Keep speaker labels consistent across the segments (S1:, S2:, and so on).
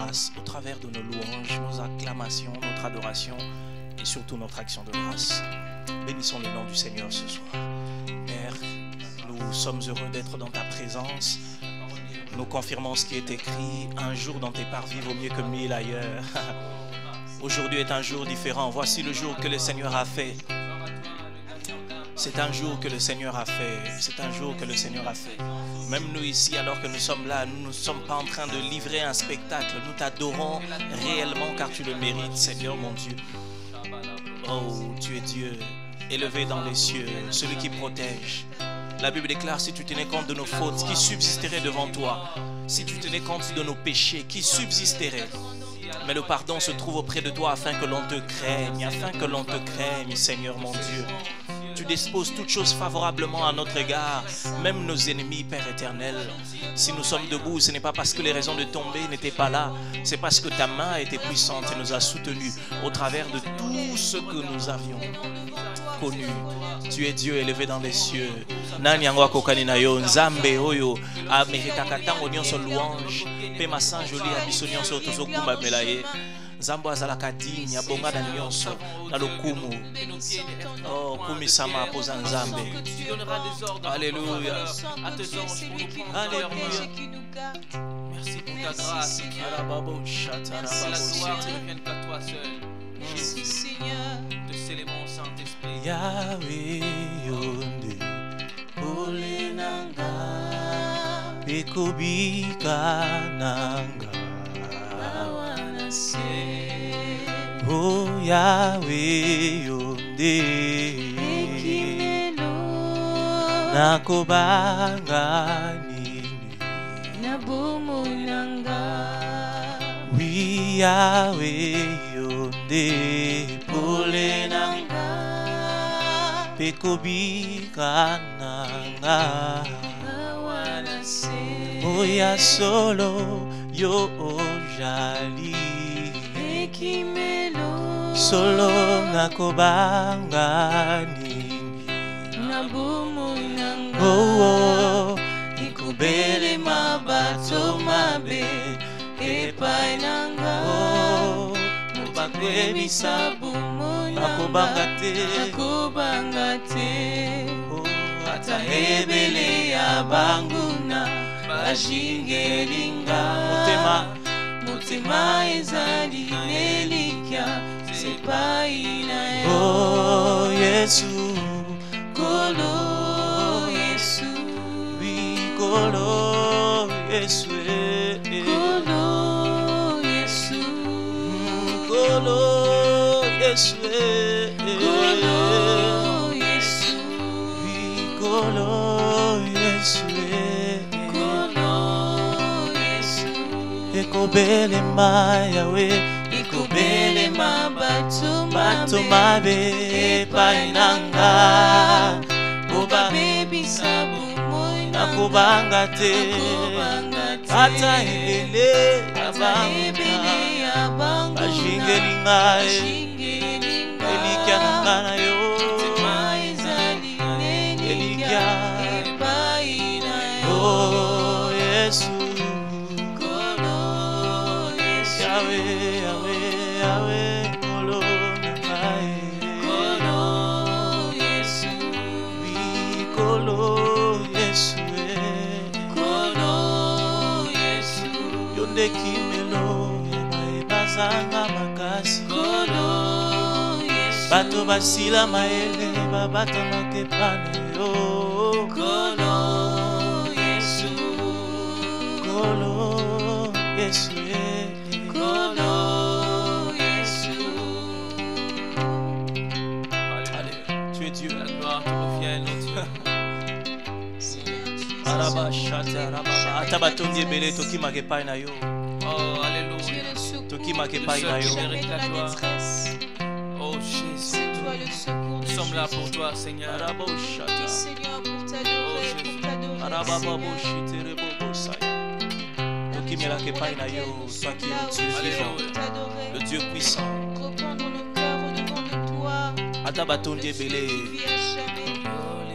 S1: grâce au travers de nos louanges, nos acclamations, notre adoration et surtout notre action de grâce. Bénissons le nom du Seigneur ce soir. Père, nous sommes heureux d'être dans ta présence. Nous confirmons ce qui est écrit. Un jour dans tes parvis vaut mieux que 1000 ailleurs. Aujourd'hui est un jour différent. Voici le jour que le Seigneur a fait. C'est un jour que le Seigneur a fait. C'est un jour que le Seigneur a fait. Même nous ici, alors que nous sommes là, nous ne sommes pas en train de livrer un spectacle. Nous t'adorons réellement car tu le mérites, Seigneur mon Dieu. Oh, tu es Dieu, élevé dans les cieux, celui qui protège. La Bible déclare, si tu tenais compte de nos fautes, qui subsisterait devant toi? Si tu tenais compte de nos péchés, qui subsisterait? Mais le pardon se trouve auprès de toi afin que l'on te craigne, Seigneur mon Dieu. Tu disposes toutes choses favorablement à notre égard, même nos ennemis, Père éternel. Si nous sommes debout, ce n'est pas parce que les raisons de tomber n'étaient pas là, c'est parce que ta main a été puissante et nous a soutenus au travers de tout ce que nous avions connu. Tu es Dieu élevé dans les cieux. Nani yango kokani na yo nzambe oyo ameritaka tango nyonso louange pe masan joli ya biso nyonso tozokumba melaye. Nzambo azalaka digne abonga na nyonso na lokumu. Oh kumisama apoza nzambe. Alléluia. Alléluia.
S2: Merci pour ta grâce. Que la gloire ne vienne qu'à toi seul.
S3: Merci Seigneur.
S2: De sceller mon Saint-Esprit.
S1: Yahweh yonde ole nanga ekobika nanga. Oh Yahweh yonde nakobanga nini
S3: nabumunanga.
S1: Oui Yahweh yonde pole nanga pekobika nanga. Oya solo yo ojali solo nakobanga nini
S3: nabumunanga.
S1: oh
S3: ikubele mabato mabe epai nanga.
S1: bakwebisa
S3: nakobanga te ata ebele ya banguna bashingelinga. Motema ezali nelikya sepai na yo.
S1: Oh Yesu
S3: Kolo Yesu.
S1: oui kolo Yesu
S3: Kolo Yesu.
S1: kolo Yesu
S3: Kolo Yesu.
S1: oui kolo Yesu ekobele mayawe
S3: ikobele mabato
S1: mabe epai nanga.
S3: obabebisa bumoyi
S1: nakobanga te ata ebele
S3: ya banguna
S1: bashingeli ngai elikya nanga na yo. elikya oh Yesu Yahweh, Yahweh, Yahweh, kolo nangai.
S3: Kolo Yesu.
S1: Oui, kolo Yesu.
S3: Kolo Yesu.
S1: Yonde kimelo yamae bazanga makasi.
S3: Kolo Yesu.
S1: Bato basila maele babata makepana yo.
S3: Kolo Yesu.
S1: Kolo Yesu. Atabatongi ebele tokima kepai na yo.
S2: Oh alléluia.
S1: Tokima kepai na yo.
S2: Oh Jésus.
S3: C'est toi le secours.
S2: Nous sommes là pour toi Seigneur.
S3: Oui Seigneur pour t'adorer, pour t'adorer Seigneur.
S1: Tokimela kepai na yo. Toi qui es Dieu vivant, le Dieu puissant.
S3: Reprendre nos cœurs au-devant de toi.
S1: Atabatongi ebele.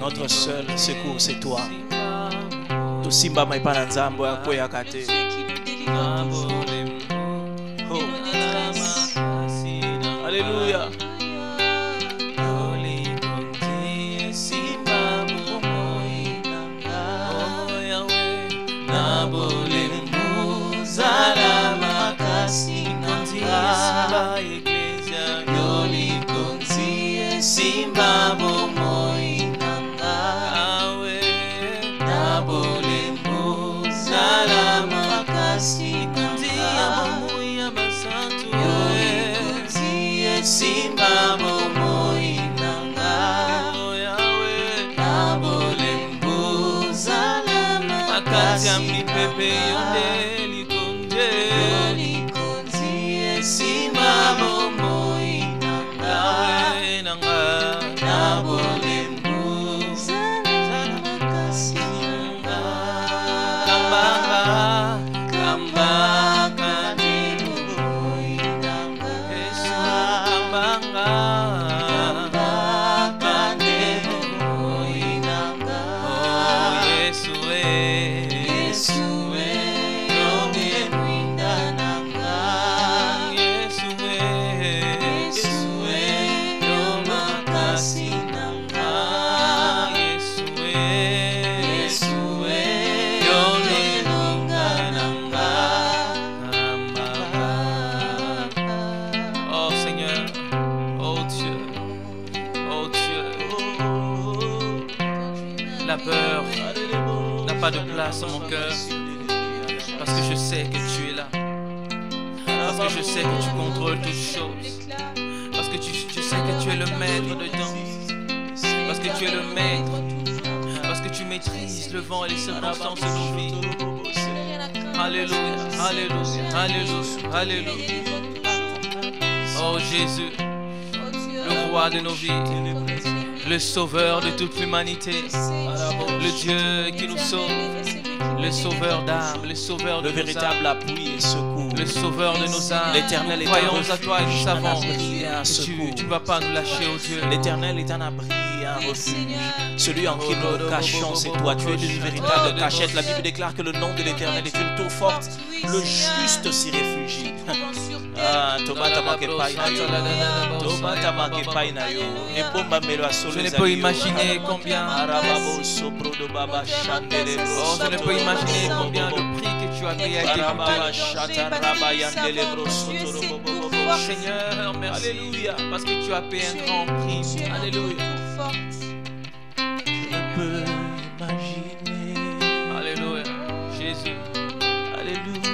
S1: Notre seul secours c'est toi. Tosimba maipana nzambo ya kweyaka te.
S2: esimba bomoi nanga na bolembu zalama makati ya mipepe yonde likonde esimba bomoi nanga na bolembu zalama kasi kambanga pas de place dans mon cœur parce que je sais que tu es là, parce que je sais que tu contrôles toutes choses, parce que je sais que tu es le maître de temps, parce que tu es le maître, parce que tu maîtrises le vent et les circonstances de nos vies. Alléluia, alléluia, alléluia, alléluia. Oh Jésus, le roi de nos vies, le sauveur de toute l'humanité, le Dieu qui nous sauve, le sauveur d'âmes, le sauveur de
S1: le véritable appui et secours,
S2: le sauveur de nos âmes.
S1: L'Éternel est
S2: Croyons
S1: un
S2: à toi et nous
S1: refuge,
S2: savons
S1: un abri et un
S2: que
S1: secours.
S2: tu ne vas pas nous lâcher, oh Dieu.
S1: L'Éternel est un abri et un refuge. Celui en qui nous cachons, c'est toi. Tu es une véritable cachette. La Bible déclare que le nom de l'Éternel est une tour forte. Le juste s'y réfugie. Ah,
S2: Je ne peux imaginer combien, je ne peux imaginer combien le prix que tu as payé a été coûteux. Seigneur, merci. Alléluia, parce que tu as payé un grand prix. Alléluia.
S1: Je ne peux imaginer.
S2: Alléluia. Jésus.
S1: Alléluia.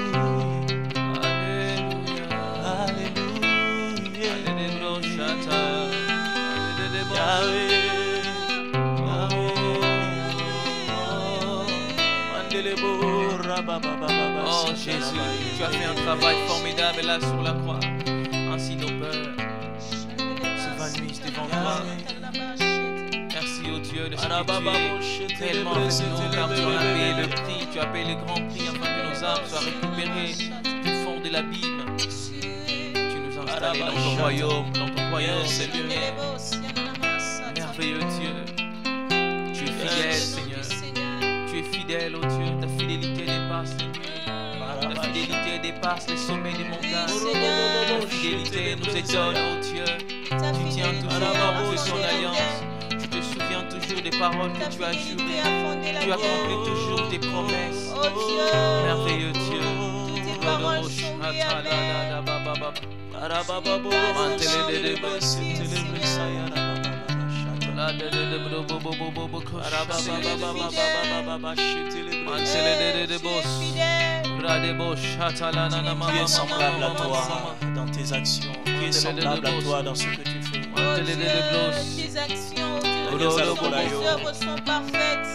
S2: Oh Jésus, tu as fait un travail formidable là sur la croix. Ainsi nos peurs s'évanouissent devant toi. Merci au Dieu de ce que tu es tellement avec nous, car tu as payé le prix, tu as payé le grand prix afin que nos âmes soient récupérées du fond de l'abîme. Tu nous as installés dans ton royaume, Seigneur. Merveilleux Dieu, tu es fidèle, Seigneur. Tu es fidèle, oh Dieu. Ta fidélité dépasse les nuits. Ta fidélité dépasse les sommets des montagnes. Ta fidélité nous étonne, oh Dieu. Tu tiens toujours compte de ton alliance. Tu te souviens toujours des paroles que tu as jurées. Tu accomplis toujours tes promesses. Merveilleux Dieu.
S1: Qui est semblable à toi dans tes actions? Qui est semblable à toi dans ce que tu fais?
S3: Tes actions, tes œuvres sont parfaites.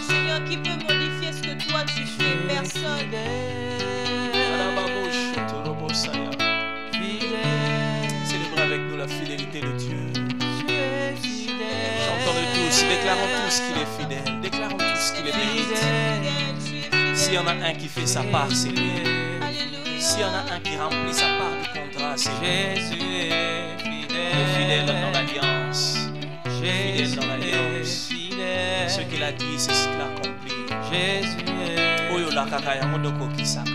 S3: Seigneur, qui peut modifier ce que toi tu fais? Personne.
S1: Célébrez avec nous la fidélité de Dieu. Chantons-le tous, déclarons tous qu'il est fidèle. Déclarons tous qu'il est fidèle. S'il y en a un qui fait sa part, c'est lui. S'il y en a un qui remplit sa part du contrat, c'est
S2: Jésus est
S1: fidèle dans l'alliance. Fidèle dans l'alliance. Ce qu'il a dit, c'est ce qu'il a accompli.
S2: Jésus est
S1: Oyo la kaka ya mondoko kisaka.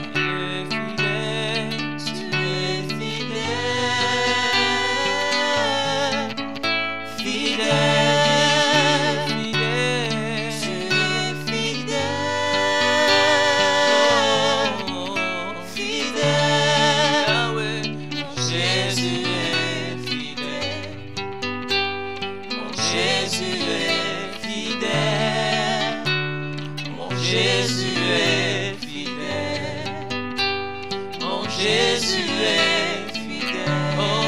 S2: Jésus est fidèle.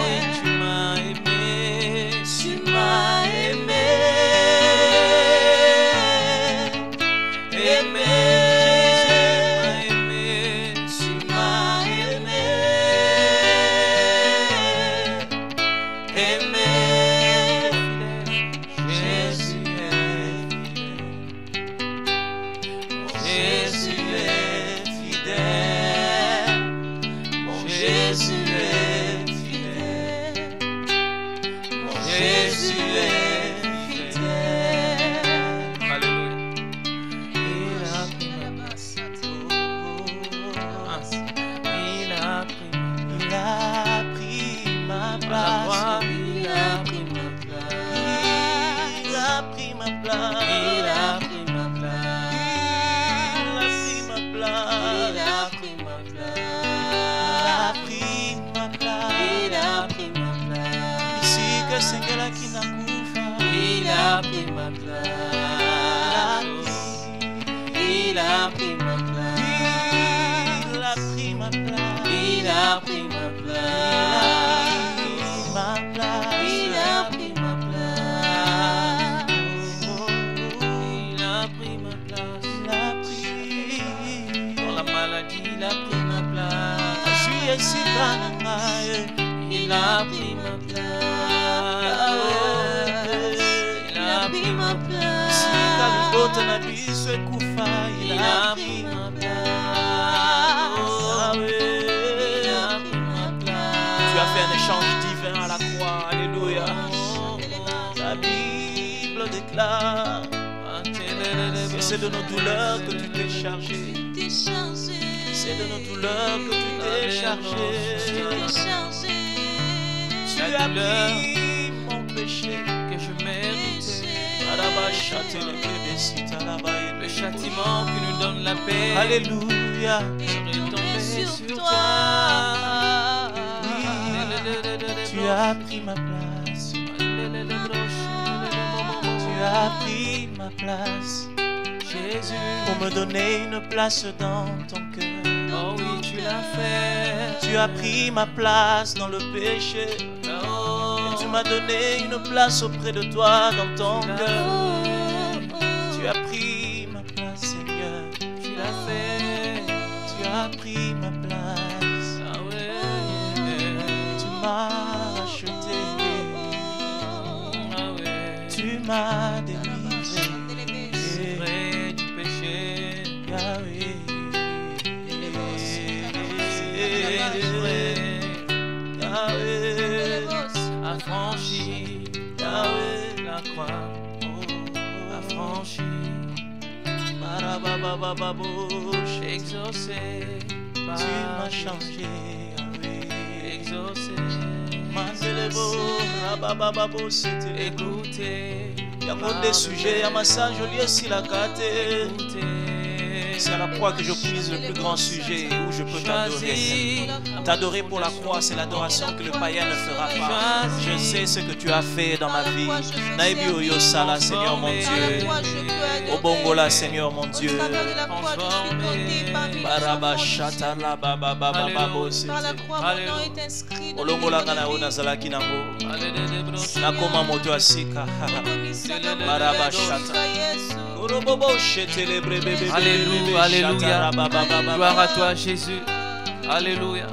S1: place.
S2: Il a pris ma place.
S1: Il a pris ma place.
S2: Il a pris ma place.
S1: Il a pris.
S2: Dans la maladie, il a pris ma place.
S1: Je suis ici,
S2: Il a pris ma place. Il a pris ma place.
S1: Si Kalibota na biso ekufa,
S2: Il a pris ma place. Il a pris ma place.
S1: Tu as fait un échange divin à la croix. Alléluia. La Bible déclare que c'est de nos douleurs que tu t'es chargé. C'est de nos douleurs que tu t'es chargé. Tu as pris mon péché
S2: que je méritais.
S1: Le
S2: Le châtiment qui nous donne la paix.
S1: Alléluia.
S2: Est tombé sur toi.
S1: Tu as pris ma place. Tu as pris ma place.
S2: Jésus,
S1: Pour me donner une place dans ton cœur.
S2: oh oui, tu l'as fait.
S1: Tu as pris ma place dans le péché.
S2: Oh,
S1: Tu m'as donné une place auprès de toi dans ton cœur. Tu as pris ma place, Seigneur.
S2: tu l'as fait.
S1: Tu as pris ma place.
S2: Ah ouais.
S1: Tu m'as racheté.
S2: Ah ouais.
S1: Tu m'as délivré.
S2: Vrai du péché.
S1: Yahweh. Yahweh.
S2: Affranchi.
S1: Yahweh.
S2: La croix. Affranchi.
S1: Marabababababouche.
S2: Exaucé. par
S1: Tu m'as
S2: Jésus.
S1: changé, Yahweh.
S2: Exaucé.
S1: Mandelebo, rababababo, c'était.
S2: Écoutez.
S1: Il y a beaucoup de sujets, il y a ma sage, je lis aussi la carte. C'est à la croix que je puise le plus grand sujet où je peux t'adorer. T'adorer pour la croix, c'est l'adoration que le païen ne fera pas. Je sais ce que tu as fait dans ma vie. Naibi Oyosala, Seigneur mon Dieu. Obongola, Seigneur mon Dieu. Baraba Shatala Baba Baba Babo.
S3: Par la croix, mon nom est inscrit.
S1: Olongola Ngana Onazalaki Nango. Nakoma Moto Asika. Baraba Shata.
S2: Alléluia, alléluia. Gloire à toi, Jésus. Alléluia.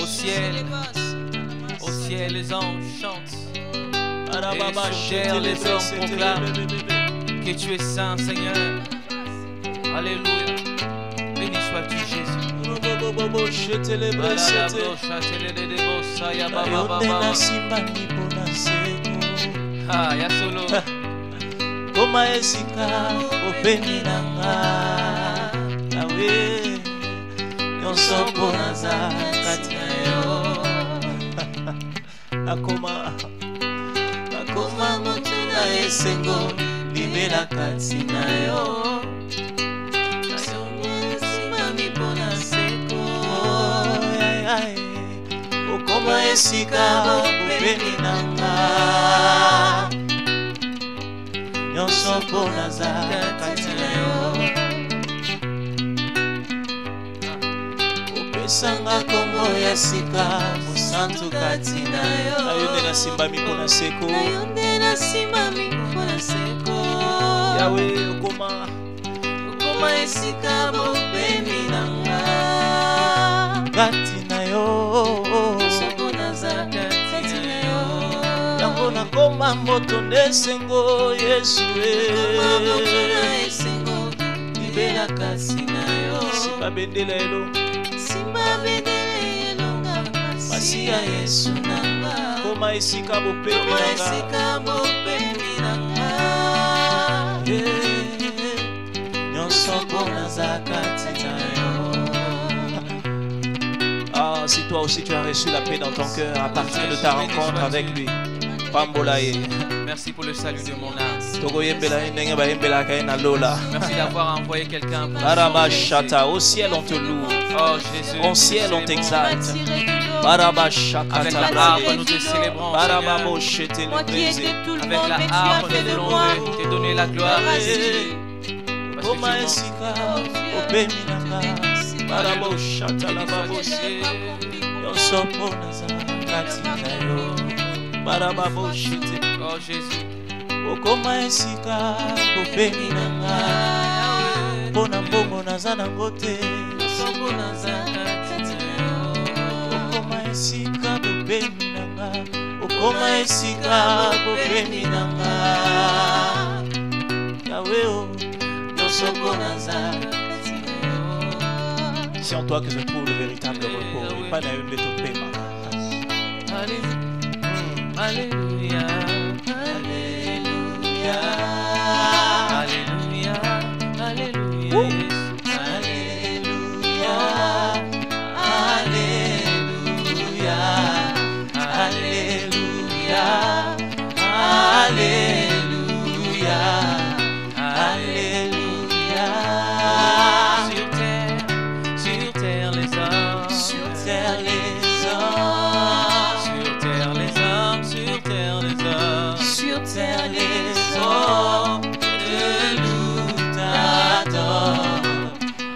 S2: Au ciel, les anges chantent. Et sur terre, les hommes proclament que tu es saint, Seigneur. Alléluia. Béni sois-tu, Jésus. Ah, ya solo.
S1: Koma esika openi nanga Yawe nyonso mpo naza kati na yo nakoma moto na esengo libela kati na yo nasimami mpo na seko okoma esika openi nanga nyonso mpo naza kati na yo opesanga kombo ya sika mosantu kati na yo nayo nde nasimbami mpo na seko Yawe okoma esika bopemi nanga kati na yo yango nakoma moto ndesengo Yesu libela kasi na yo simba bendela elonga masi ya Yesu nanga koma esika bopemi nanga nyonso mpo naza kati na yo. Ah, si toi aussi tu as reçu la paix dans ton cœur à partir de ta rencontre avec lui.
S2: Merci pour le salut de mon âme.
S1: Merci
S2: d'avoir envoyé quelqu'un pour
S1: au ciel on te loue.
S2: Oh Jésus.
S1: Au ciel on t'exalte.
S2: Avec la harpe nous te célébrons. Avec la harpe nous voulons te donner la gloire. Parce que tu
S1: Barabosha talababose. Yosopo nazakatina yo. Barababoshite.
S2: Oh Jésus.
S1: Okoma esika kopeni nanga. Pona mbongo nazana ngote.
S2: Yosopo nazakatina yo.
S1: Okoma esika kopeni nanga. Okoma esika kopeni nanga. Yahweh oh. Yosopo nazakatina. C'est en toi que je trouve le véritable repos. Et pas dans une de tes paiements.
S2: Alléluia. Alléluia. Alléluia. Alléluia. Alléluia. Alléluia. Alléluia. Alléluia. Alléluia. Sur terre les hommes. Sur terre les hommes. Sur terre les hommes. Sur terre les hommes. Sur terre les hommes. Te louent, t'adorent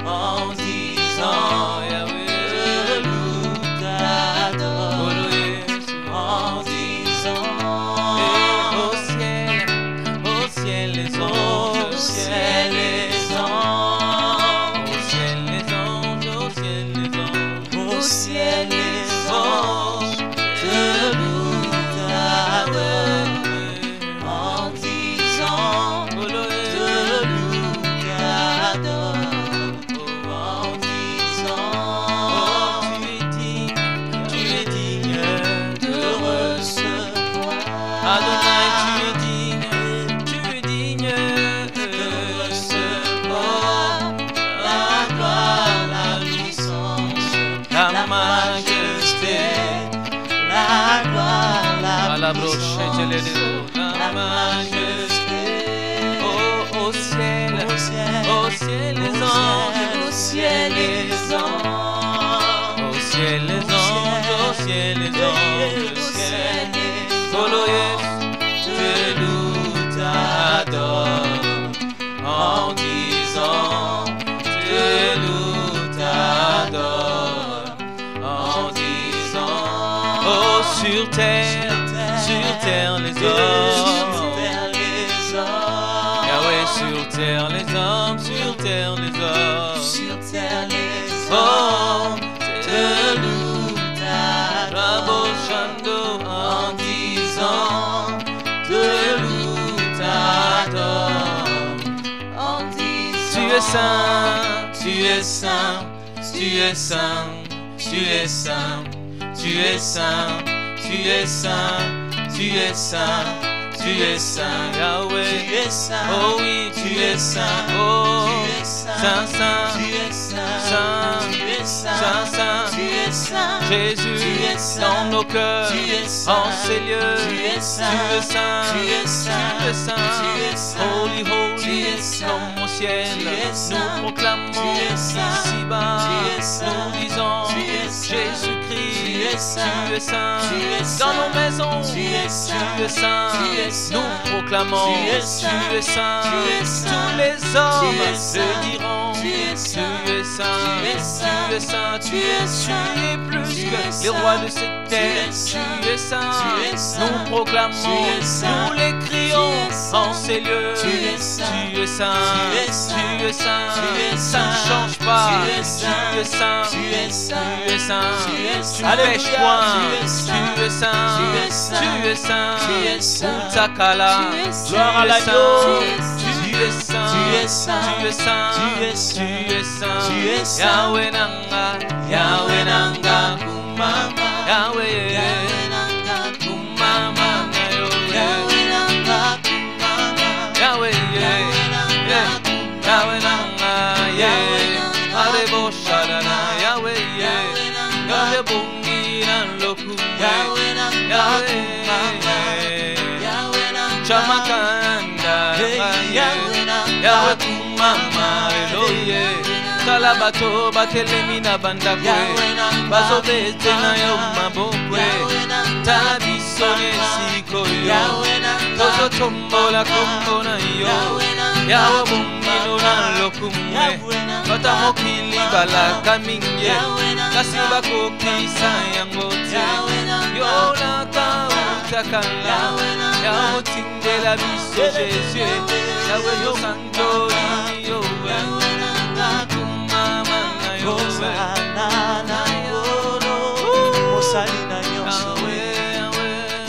S2: en disant Yahweh. Te louent, t'adorent en disant au ciel les anges. Au ciel les anges. Au ciel les anges. Au ciel les anges. Au ciel les anges. Te louent, t'adorent en disant te louent, t'adorent en disant tu es digne de recevoir. Adonai, tu es digne de recevoir la gloire, la puissance, la majesté, la gloire, la puissance, la majesté. Au ciel les anges, au ciel les anges, au ciel les anges, au ciel les anges, au ciel les anges, te louent, t'adorent en disant te louent, t'adorent en disant oh sur terre les hommes. Yahweh sur terre les hommes, sur terre les hommes, sur terre les hommes, te louent, t'adorent en disant, te louent, t'adorent en disant. Tu es saint, tu es saint, tu es saint, tu es saint, tu es saint, tu es saint, tu es saint. Tu es saint, Yahweh, tu es saint, oh oui, tu es saint, oh, tu es saint, saint, tu es saint, saint, tu es saint, saint, tu es saint, Jésus, tu es saint, dans nos cœurs, tu es saint, en ces lieux, tu es saint, tu es saint, tu es saint, tu es saint, holy, holy, tu es saint, comme au ciel, nous proclamons ici-bas, nous disons, Jésus-Christ, tu es saint, dans nos maisons, tu es saint, nous proclamons, tu es saint, tous les hommes le diront, tu es saint, tu es saint, tu es plus que les rois de cette terre, tu es saint, nous proclamons, nous les crions en ces lieux, tu es saint, tu es saint, ça ne change pas, tu es saint, tu es saint, tu ne pêches point, tu es saint, tu es saint, Takala, gloire à l'agneau, tu es saint, tu es saint, tu es saint, tu es saint, tu es saint, Yahweh nanga, kumama, Yahweh nanga, kumama, Yahweh nanga, kumama, Yahweh nanga, Arebo Sharana, Yahweh, Yahweh bungira loku, Yahweh nanga, Chamakanda, Yahweh kumama, Eloye, Kalabato, Bakelemina Bandakwe, Bazobete na yo mabokwe, Talabisone sikoyo, Tozo tombola kombo na yo, Yahweh bungino lokumwe bata mokili balaka mingi kasi bakokisa yango te yo nakautakala ya motindela biso Jésus yawe yo santori yowe nakumama na yowe
S1: Mosalina nyonso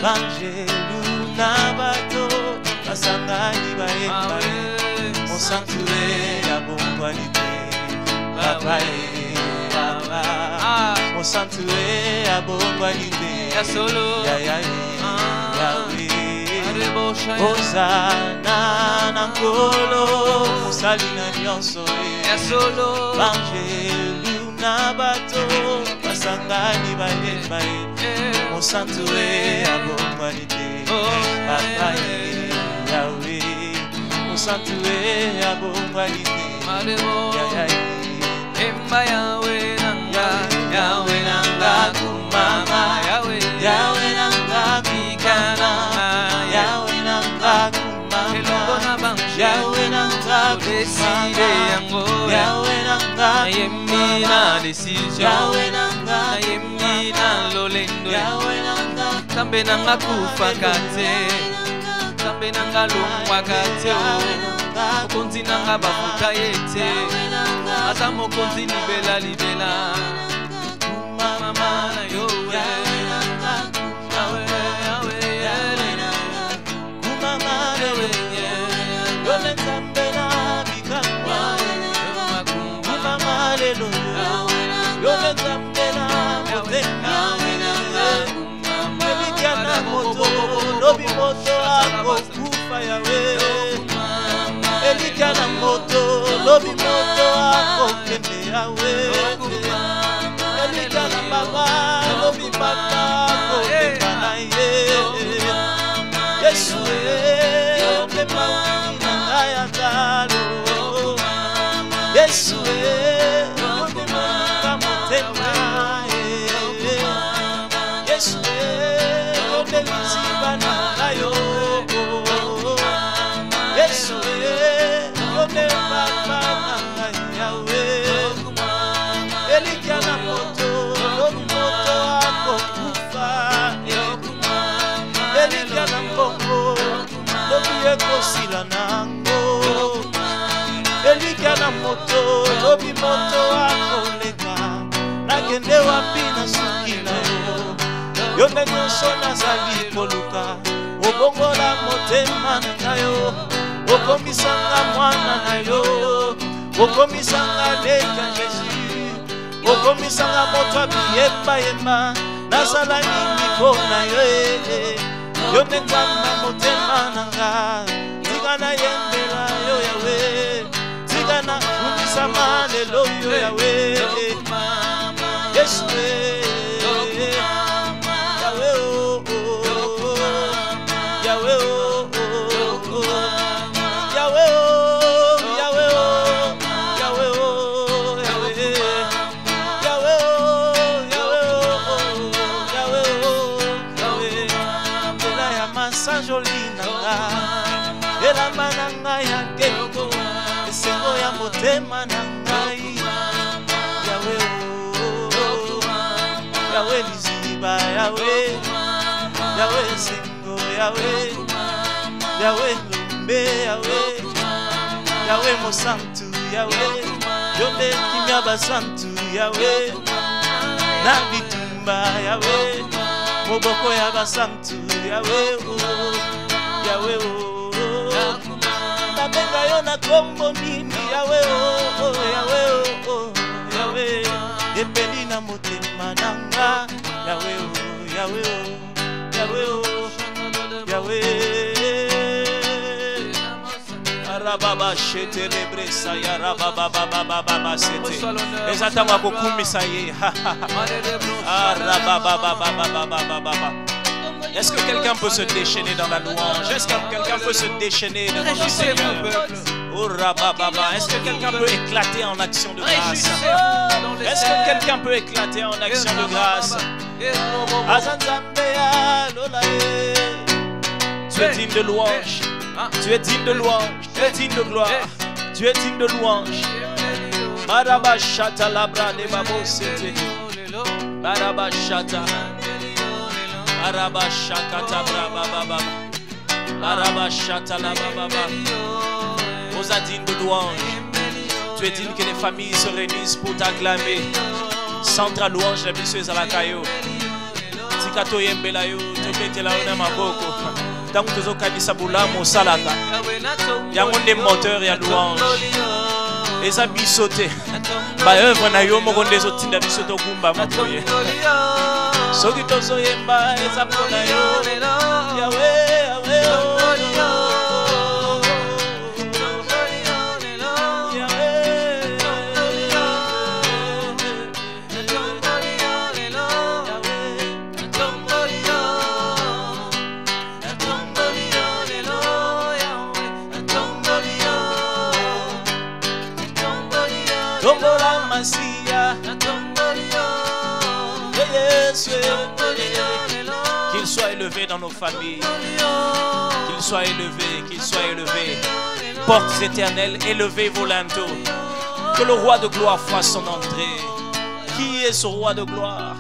S1: Angelu na bato basangani baemba Mosanture ya bongwanite Papa Baba Mosanture ya bongwanite
S2: ya solo
S1: Yahweh Hosanna na nkolo Mosalina nyonso
S2: ya solo
S1: Angelu na bato basangani baemba Mosanture ya bongwanite Papa Yahweh Mosanture ya bongwanite
S2: Emba Yahweh nanga kumama Yahweh nanga bikana
S1: Yahweh nanga kumama
S2: Elongo na bangje
S1: Yahweh nanga
S2: deside yango
S1: Yahweh nanga
S2: Yembi na decision
S1: Yahweh nanga
S2: Yembi na lolendo
S1: Yahweh nanga
S2: Tambe nanga kufaka te Tambe nanga lungwa kate Mokonzi nanga bafuta yete Ata mokonzi libela libela Mama na yowe
S1: Lobi moto akokufa Yahweh Elikana moto Lobi moto akokende Yahweh Elikana baba Lobi baba akokenda na ye Yesu Ope mauni na ya talo Yesu Ope mauni motema Yesu Ope liziba na yo Yesu Ope baba na Yahweh Elikana moto Lobi moto akokufa Elikana mbongo Lobi ekosila nango Elikana moto Lobi moto akoleka Nakende wapi na suki na yo Yo nyonso nazali koluka Obongola motema na yo Okomisanga mwana na yo Okomisanga leka Jésus Okomisanga moto abiyemba yemba Nazala nini pona yo Yo nenzamba motema nanga Tika na yembela yo Yahweh Tika na umisama lelo yo Yahweh Yesu Yahweh Yahweh Yahweh Elamba nanga ya keko Esengo ya motema nangai Yahweh Yahweh liziba Yahweh Yahweh esengo Yahweh Yahweh lumbe Yahweh Yahweh mosantu Yahweh Yonde kimya basantu Yahweh Na bitumba Yahweh Moboko ya basantu Yahweh Yahweh Nabenga yo na kombo nini Yahweh Yahweh Yahweh Epeli na motema nanga Yahweh Yahweh Yahweh Yahweh Arababa shete lebresa ya rababa sete Ezatanga kokumisa ye Arababa. Est-ce que quelqu'un peut se déchaîner dans la louange? Est-ce que quelqu'un peut se déchaîner devant le Seigneur? Oh Rabababa, est-ce que quelqu'un peut éclater en action de grâce? Est-ce que quelqu'un peut éclater en action de grâce? Tu es digne de louange. Tu es digne de louange. Tu es digne de gloire. Tu es digne de louange. Barabashata labra de babo sete. Barabashata. Barabashakata brababa. Barabashata lababa. Osa digne de louange. Tu es digne que les familles se réunissent pour t'acclamer. Centre louange la bisseuse à la caillou. Tikato yembela yo, te mette la ona maboko. Tant que zo kanisa bulamo salaka. Yango des moteurs et louange. Les habits sautés. Ba œuvre na yo moko ndezo tinda bisoto kumba makoye. Soki tozo yemba ezapona yo. Yahweh, Yahweh. Qu'il soit élevé dans nos familles, qu'il soit élevé, qu'il soit élevé. Portes éternelles, élevez vos linteaux. Que le roi de gloire fasse son entrée. Qui est ce roi de gloire?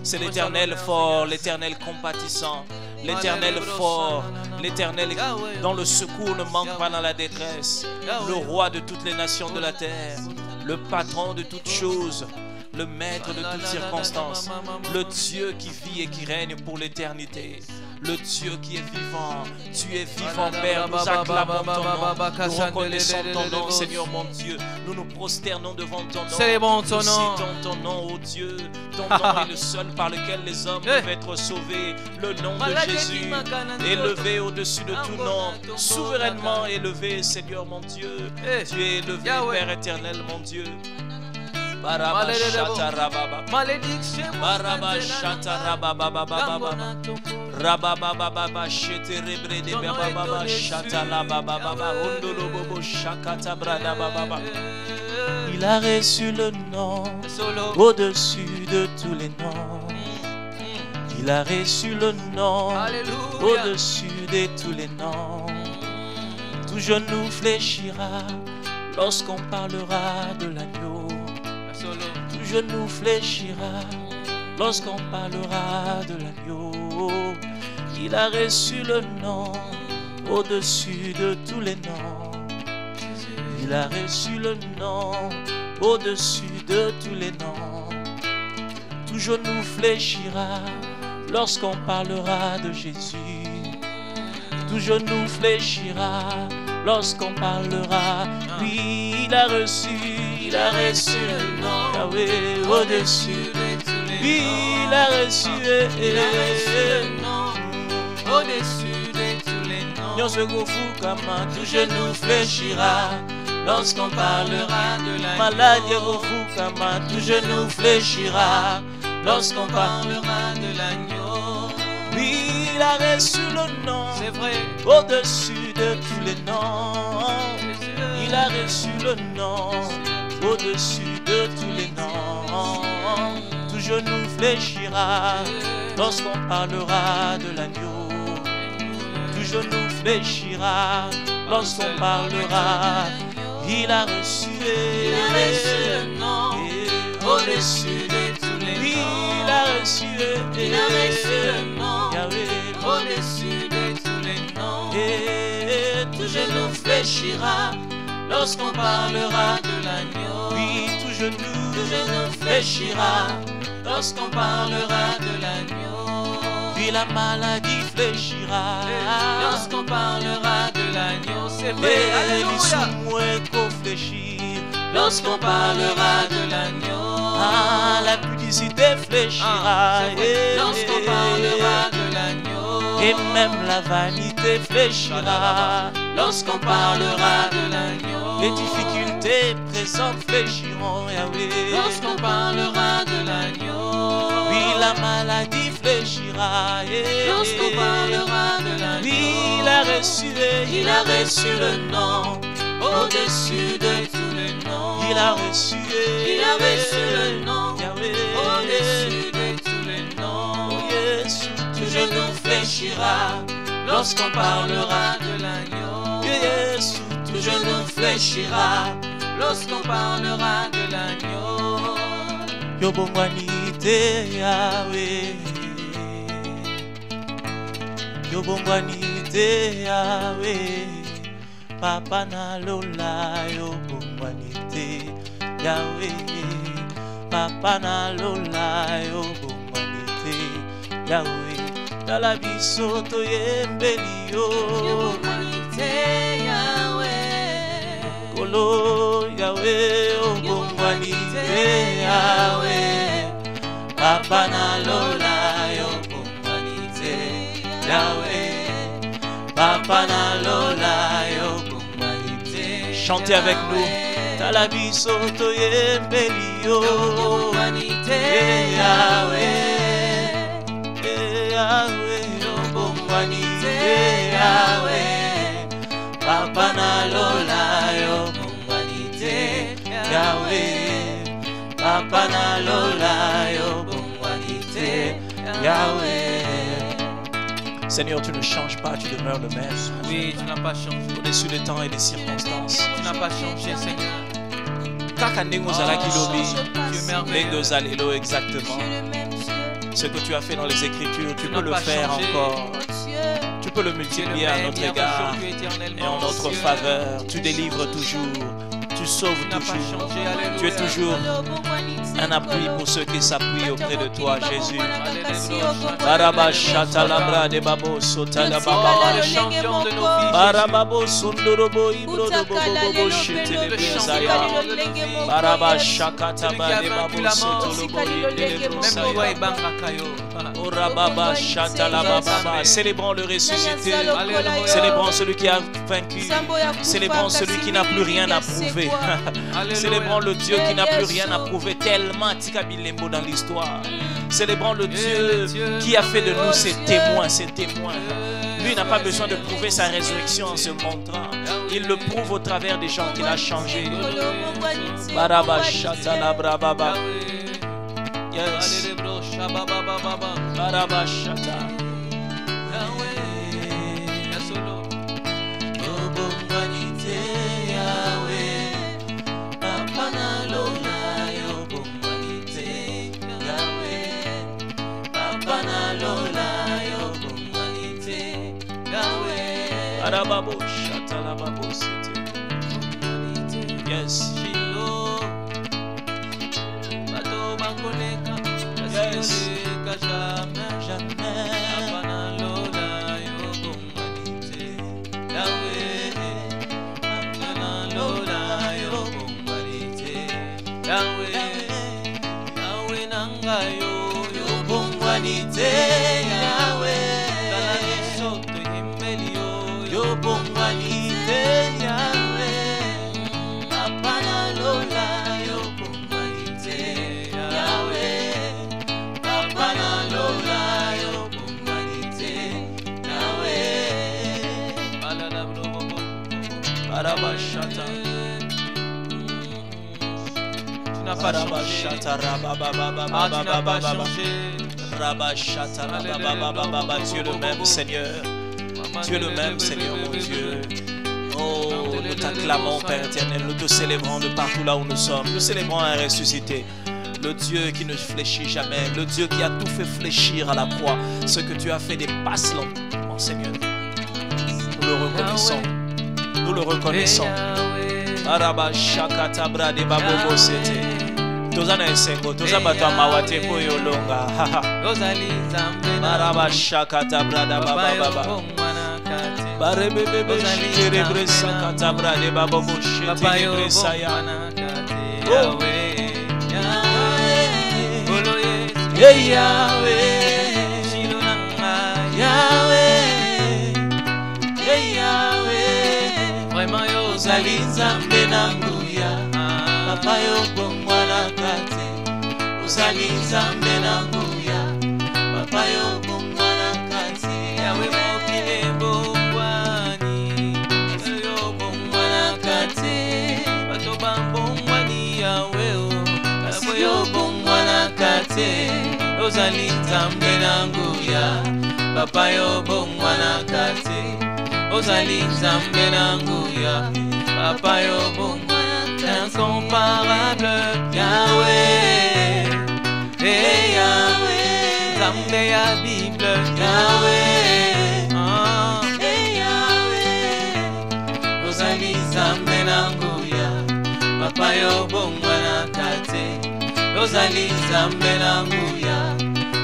S1: C'est l'Éternel fort, l'Éternel compatissant, l'Éternel fort, l'Éternel dont le secours ne manque pas dans la détresse. Le roi de toutes les nations de la terre, le patron de toutes choses, le maître de toutes circonstances, le Dieu qui vit et qui règne pour l'éternité, le Dieu qui est vivant. Tu es vivant, Père, nous acclamons ton nom, nous reconnaissons ton nom, Seigneur mon Dieu, nous nous prosternons devant ton nom,
S2: Célébrons ton
S1: nous
S2: nom.
S1: citons ton nom, ô Dieu, ton nom est le seul par lequel les hommes peuvent être sauvés, le nom de Jésus, élevé au-dessus de tout nom, souverainement élevé, Seigneur mon Dieu, tu es élevé, Père éternel, mon Dieu.
S2: Malédiction.
S1: Barabashata rabababa. Rabababa shete rebrede bababa shata la bababa ondolo bobo shakata brada bababa. Il a reçu le nom au-dessus de tous les noms. Il a reçu le nom au-dessus de tous les noms. Tout genou fléchira lorsqu'on parlera de l'agneau. Tout genou fléchira lorsqu'on parlera de l'agneau. Il a reçu le nom au-dessus de tous les noms. Il a reçu le nom au-dessus de tous les noms. Tout genou fléchira lorsqu'on parlera de Jésus. Tout genou fléchira lorsqu'on parlera. Lui, il a reçu le nom Yahweh au-dessus de tous les noms. Lui, il a reçu le nom au-dessus de tous les noms. Tout genou fléchira lorsqu'on parlera de l'agneau. Malade Yerofukama, tout genou fléchira lorsqu'on parlera de l'agneau. Lui, il a reçu le nom, c'est vrai, au-dessus de tous les noms. Il a reçu le nom au-dessus de tous les noms. Tout genou fléchira lorsqu'on parlera de l'agneau. Tout genou fléchira lorsqu'on parlera. Il a reçu le nom au-dessus de tous les noms. Il a reçu le nom au-dessus de tous les noms. Et tout genou fléchira lorsqu'on parlera de l'agneau. Oui, tout genou fléchira lorsqu'on parlera de l'agneau. Puis la maladie fléchira lorsqu'on parlera de l'agneau. C'est vrai, alléluia. Lorsqu'on parlera de l'agneau. Ah, la pudicité fléchira lorsqu'on parlera de l'agneau. Et même la vanité fléchira lorsqu'on parlera de l'agneau. Les difficultés présentes fléchiront, Yahweh, lorsqu'on parlera de l'agneau. Oui, la maladie fléchira lorsqu'on parlera de l'agneau. Oui, il a reçu le nom au-dessus de tous les noms. Il a reçu le nom au-dessus de tous les noms. Oh, yes. Tout genou fléchira lorsqu'on parlera de l'agneau. Yes. Tout
S2: tout genou fléchira lorsqu'on parlera de l'agneau.
S1: Yobongwanite Yahweh, Yobongwanite Yahweh, Papa na lola. Yobongwanite Yahweh, Papa na lola. Yobongwanite Yahweh, dala biso toyembeli yo.
S2: Yobongwanite Yahweh,
S1: Kolo Yahweh, Yobongwanite Yahweh, Papa na lola. Yobongwanite Yahweh, Papa na lola. Yobongwanite. Chantez avec nous. Talabiso toyembeli yo.
S2: Yobongwanite
S1: Yahweh, Yahweh, Yobongwanite Yahweh, Papa na lola. Yobongwanite Yahweh, Papa na lola. Yobongwanite Yahweh. Seigneur, tu ne changes pas, tu demeures le même.
S2: Oui, tu n'as pas changé.
S1: Au-dessus des temps et des circonstances.
S2: Tu n'as pas changé, Seigneur.
S1: Kaka ndenge ozalaki lobi,
S2: Tu es
S1: ndenge
S2: merveilleux.
S1: ozalelo exactement.
S3: Tu es le même Dieu.
S1: Ce que tu as fait dans les Écritures, tu
S2: Tu
S1: peux
S2: n'as
S1: le
S2: pas
S1: faire
S2: changé.
S1: encore.
S3: Oh Dieu.
S1: Tu peux le
S2: Tu es le
S1: multiplier à
S2: même
S1: notre
S2: hier,
S1: égard
S2: aujourd'hui,
S1: et
S2: éternellement.
S1: en notre
S2: Dieu.
S1: faveur. Tu délivres toujours, tu sauves
S2: Tu n'as pas
S1: toujours.
S2: changé, alléluia.
S1: Tu es toujours un appui pour ceux qui s'appuient auprès de toi, Jésus. Baraba shata labra de babo sota la baba.
S2: Le champion de nos vies,
S1: Barababo sundorobo ibro de bobo shete le bezaya. Baraba shakata ba de babo soto lobo de
S2: même toi
S1: brosaya.
S2: et Bangrakayo.
S1: Orababa shata la baba. Célébrons le ressuscité. Célébrons celui qui a vaincu. Célébrons celui qui n'a plus rien à prouver. Célébrons le Dieu qui n'a plus rien à prouver, tellement Tikabilembo dans l'histoire. Célébrons le Dieu qui a fait de nous ses témoins, ses témoins. Lui n'a pas besoin de prouver sa résurrection en se montrant. Il le prouve au travers des gens qu'il a changés. Baraba shata la brababa. Yes. Baraba shata. Yobongwanite Yahweh, Papa na lola. Yobongwanite Yahweh, Papa na lola. Yobongwanite Yahweh. Arababo shata la babo sete. Yes. Yes. Jamais. Papa na lola. Yobongwanite Yahweh, Papa na lola. Yobongwanite Yahweh, Yahweh nangayo. Yobongwanite Yahweh, Yobongwanite Yahweh, Papa na lola. Yobongwanite Yahweh, Papa na lola. Yobongwanite Yahweh. Barabashata.
S2: Tu n'as pas changé.
S1: Barabashata rabababa.
S2: Ah, tu n'as pas changé.
S1: Rabashata rabababa. Tu es le même Seigneur. Tu es le même Seigneur, mon Dieu. Oh, nous t'acclamons, Père éternel. Nous te célébrons de partout là où nous sommes. Nous célébrons un ressuscité. Le Dieu qui ne fléchit jamais. Le Dieu qui a tout fait fléchir à la croix. Ce que tu as fait dépasse l'entendement, Seigneur. Nous le reconnaissons. Nous le reconnaissons. Araba shakata brade babobo sete. Tozana esengo, tozabata mawate po yolonga. Araba shakata brada baba. Barebebe shikere bresa kata brade babobo shete bresa ya. Hey Yahweh, Yahweh, hey Yahweh.
S2: Vraiment yo
S1: Ozali nzambe na nguya, papa yo bongwana kate. Ozali nzambe na nguya, papa yo bongwana kate.
S2: Yahweh mokile bongwani, yo bongwana kate. Bato bambongwani Yahweh o, kalabo yo bongwana kate. Ozali nzambe na nguya, papa yo bongwana kate. Ozali nzambe na nguya, Papa yo bon, incomparable Yahweh, hey Yahweh, Zambe ya Bible Yahweh, hey Yahweh, Ozali Zambe nanguya, Papa yo bon wanakate, Ozali Zambe nanguya,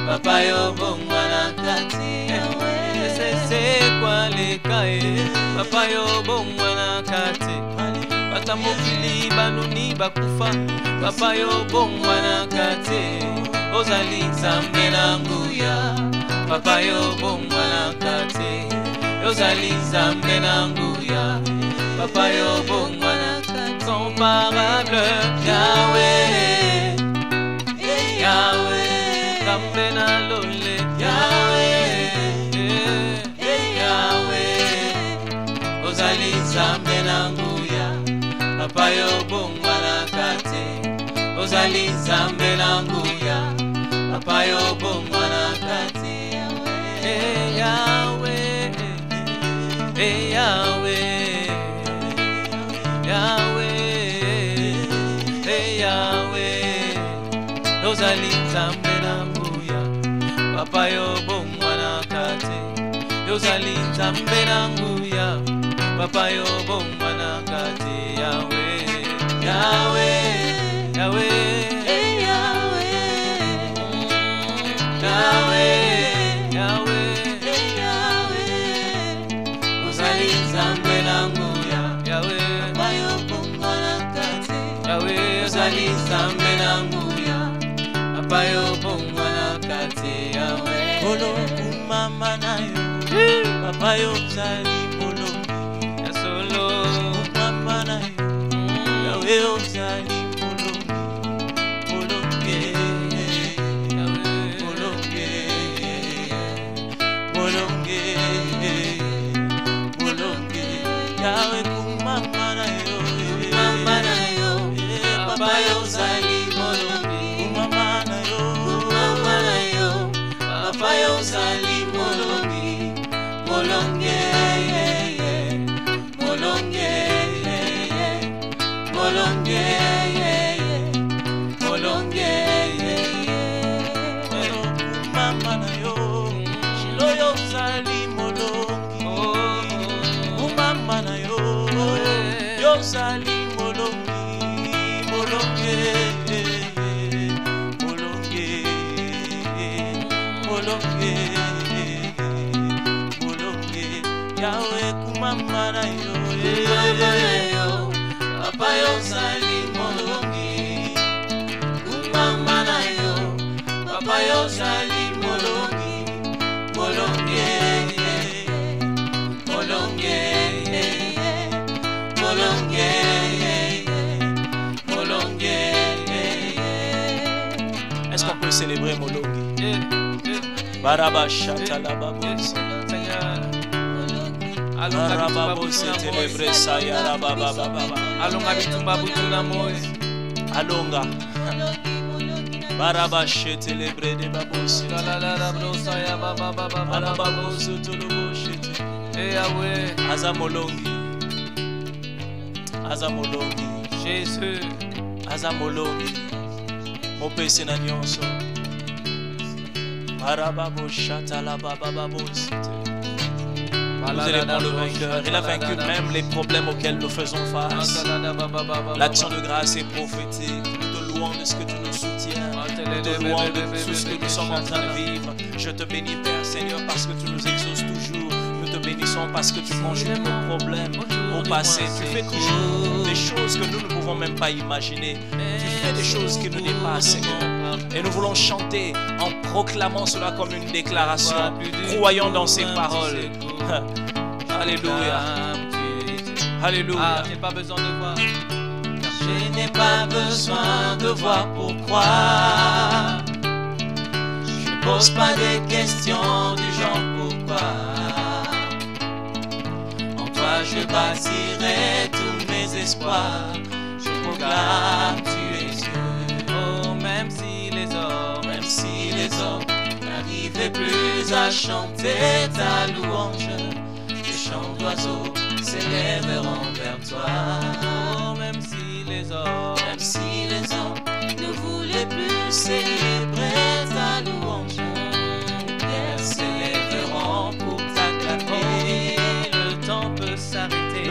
S2: Papa yo bon wanakate, c'est quoi les cahiers, Papa yo bon wanakate. Batamokili banuni bakufa, Papa yo bon wanakate, Ozali Zambe nanguya, Papa yo bon wanakate, Ozali Zambe nanguya, Papa yo bon wanakate, comparable Yahweh, Yahweh, Zambe na lole Yahweh, Yahweh, Ozali Zambe nanguya, Papa yo bon wanakate, Ozali Zambe nanguya, Papa yo bon wanakate, hey Yahweh, hey Yahweh, Yahweh, hey Yahweh, Ozali Zambe nanguya, Papa yo bon wanakate, Ozali Zambe nanguya, Papa yo bon wanakate, Yahweh, Yahweh, Yahweh, hey Yahweh, Yahweh, Yahweh, hey Yahweh, Ozali Zambe nanguya, Yahweh, Papa yo bon wanakate, Yahweh, Ozali Zambe nanguya, Papa yo bon wanakate, Yahweh,
S1: Olo kumama na yo, Papa yo zali molo. Mama na yo, Yahweh ozali molongi, molongi, molongi, molongi, molongi. Yahweh kumama na yo,
S2: mama na yo, Papa yo ozali molongi,
S1: kumama na yo,
S2: mama na yo, Papa yo ozali molongi, molongi.
S1: Mama na yo, Shilo yo zali molongi, mama na yo, yo zali molongi, molongi, molongi, molongi, molongi. Yahweh kumama na yo,
S2: mama na yo, Papa yo zali molongi, kumama na yo, Papa yo zali molongi, molongi, molongi, molongi, molongi.
S1: Est-ce qu'on peut célébrer molongi? Baraba shatala babos, Barababo célébrer sayara baba baba.
S2: Alonga bitumba butuna moe,
S1: Alonga. Baraba célébrer de babos.
S2: la la la brosa ya baba baba
S1: Baraba
S2: baba.
S1: bozo tolobo shete.
S2: Hey Yahweh,
S1: Azamolongi. Azamolongi.
S2: Jésus,
S1: Azamolongi. Mopese na nyonso. Barababo shatala baba babos. Nous élevons le vainqueur. Il a vaincu même les problèmes auxquels nous faisons face. L'action de grâce est prophétique. Nous te louons de ce que tu nous soutiens. Nous te louons de tout ce que nous sommes en train de vivre. Je te bénis, Père Seigneur, parce que tu nous exauces toujours. Nous te bénissons parce que tu conjugues nos problèmes au passé. Tu fais toujours des choses que nous ne pouvons même pas imaginer. Tu fais des choses qui nous dépassent, Seigneur. Et nous voulons chanter en proclamant cela comme une déclaration. Croyons dans ces paroles. Alléluia. Alléluia.
S2: Je n'ai pas besoin de voir.
S1: Je n'ai pas besoin de voir pour croire. Je ne pose pas des questions du genre pourquoi. En toi je bâtirai tous mes espoirs. Je proclame tu es Dieu.
S2: Oh, même si les hommes
S1: n'arrivaient plus à chanter ta louange. Des chants d'oiseaux s'élèveront vers toi.
S2: Oh, même si les hommes
S1: ne voulaient plus célébrer ta louange, les pierres s'élèveront pour t'acclamer.
S2: Le temps peut s'arrêter.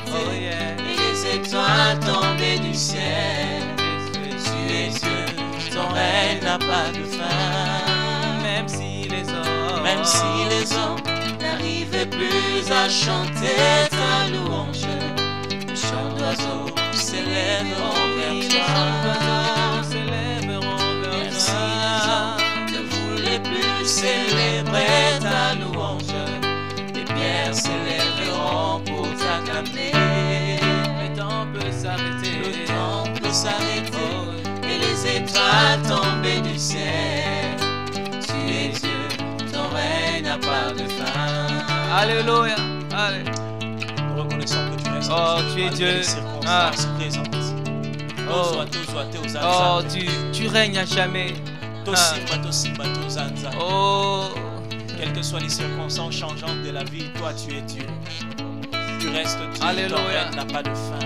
S1: Oh yeah. Et les étoiles tombées du ciel. Tu es Dieu, ton règne n'a pas de fin.
S2: Même si les hommes
S1: n'arrivaient plus à chanter ta louange, les chants d'oiseaux s'élèveront vers toi. Même si les hommes ne voulaient plus célébrer ta louange, les pierres s'élèveront pour t'acclamer.
S2: Le temps peut s'arrêter.
S1: Et les étoiles tombées du ciel. Tu es Dieu, ton règne n'a pas de fin.
S2: Alléluia. Allez.
S1: Nous reconnaissons que tu restes.
S2: Oh, tu es Dieu.
S1: Les circonstances présentes.
S2: Oh, tu règnes à jamais. Oh,
S1: quelles que soient les circonstances changeantes de la vie, toi tu es Dieu. Tu restes Dieu.
S2: Alléluia.
S1: Ton règne n'a pas de fin.